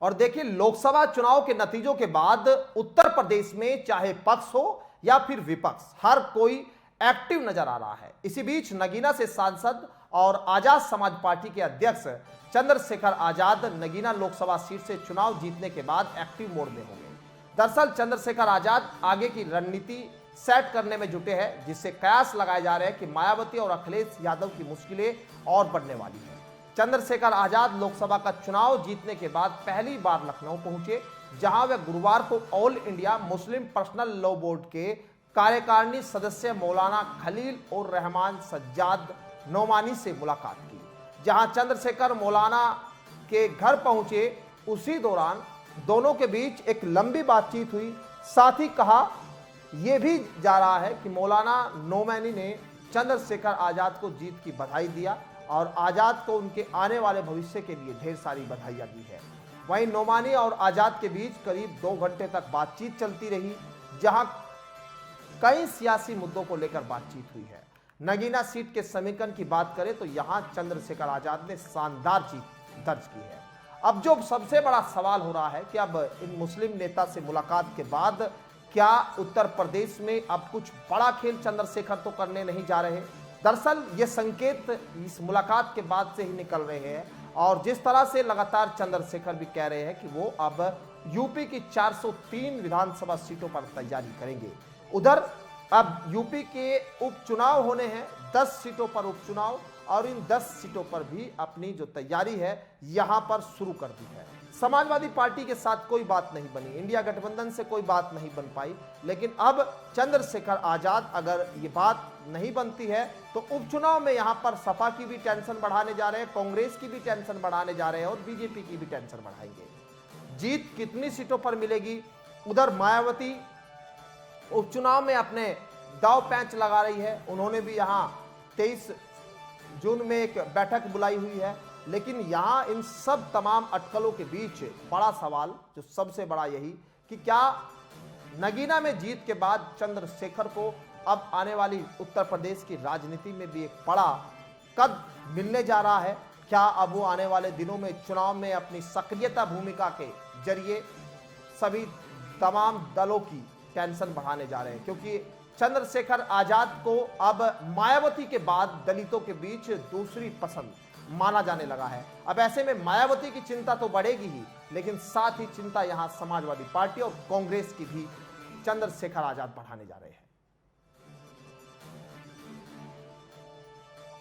और देखिए, लोकसभा चुनाव के नतीजों के बाद उत्तर प्रदेश में चाहे पक्ष हो या फिर विपक्ष, हर कोई एक्टिव नजर आ रहा है। इसी बीच नगीना से सांसद और आजाद समाज पार्टी के अध्यक्ष चंद्रशेखर आजाद नगीना लोकसभा सीट से चुनाव जीतने के बाद एक्टिव मोड में होंगे। दरअसल चंद्रशेखर आजाद आगे की रणनीति सेट करने में जुटे हैं, जिससे कयास लगाए जा रहे हैं कि मायावती और अखिलेश यादव की मुश्किलें और बढ़ने वाली हैं। चंद्रशेखर आजाद लोकसभा का चुनाव जीतने के बाद पहली बार लखनऊ पहुंचे, जहां वे गुरुवार को all India Muslim personal law board के कार्यकारिणी सदस्य मौलाना खलील और रहमान सज्जाद नोमानी से मुलाकात की। जहां चंद्रशेखर मौलाना के घर पहुंचे, उसी दौरान दोनों के बीच एक लंबी बातचीत हुई। साथ ही कहा यह भी जा रहा है कि मौलाना नोमानी ने चंद्रशेखर आजाद को जीत की बधाई दिया और आजाद को उनके आने वाले भविष्य के लिए ढेर सारी बधाइयां दी है। वहीं नोमानी और आजाद के बीच करीब 2 घंटे तक बातचीत चलती रही, जहां कई सियासी मुद्दों को लेकर बातचीत हुई है। नगीना सीट के समीकरण की बात करें तो यहां चंद्रशेखर आजाद ने शानदार जीत दर्ज की है। अब जो सबसे बड़ा सवाल हो रहा है कि अब इन मुस्लिम नेता से मुलाकात के बाद क्या उत्तर प्रदेश में अब कुछ बड़ा खेल चंद्रशेखर तो करने नहीं जा रहे। दरअसल ये संकेत इस मुलाकात के बाद से ही निकल रहे हैं, और जिस तरह से लगातार चंद्रशेखर भी कह रहे हैं कि वो अब यूपी की 403 विधानसभा सीटों पर तैयारी करेंगे। उधर अब यूपी के उपचुनाव होने हैं, 10 सीटों पर उपचुनाव, और इन 10 सीटों पर भी अपनी जो तैयारी है यहां पर शुरू कर दी है। समाजवादी पार्टी के साथ कोई बात नहीं बनी, इंडिया गठबंधन से कोई बात नहीं बन पाई, लेकिन अब चंद्रशेखर आजाद अगर ये बात नहीं बनती है तो उपचुनाव में यहां पर सपा की भी टेंशन बढ़ाने जा रहे हैं, कांग्रेस की भी टेंशन बढ़ाने जा रहे हैं और बीजेपी की भी टेंशन बढ़ाएंगे। जीत कितनी सीटों पर मिलेगी, उधर मायावती उपचुनाव में अपने दाव पैंच लगा रही है। उन्होंने भी यहां 23 जून में एक बैठक बुलाई हुई है, लेकिन यहां इन सब तमाम अटकलों के बीच बड़ा सवाल, जो सबसे बड़ा यही कि क्या नगीना में जीत के बाद चंद्रशेखर को अब आने वाली उत्तर प्रदेश की राजनीति में भी एक बड़ा कद मिलने जा रहा है। क्या अब वो आने वाले दिनों में चुनाव में अपनी सक्रियता भूमिका के जरिए सभी तमाम दलों की टेंशन बढ़ाने जा रहे हैं, क्योंकि चंद्रशेखर आजाद को अब मायावती के बाद दलितों के बीच दूसरी पसंद माना जाने लगा है। अब ऐसे में मायावती की चिंता तो बढ़ेगी ही, लेकिन साथ ही चिंता यहां समाजवादी पार्टी और कांग्रेस की भी चंद्रशेखर आजाद बढ़ाने जा रहे हैं।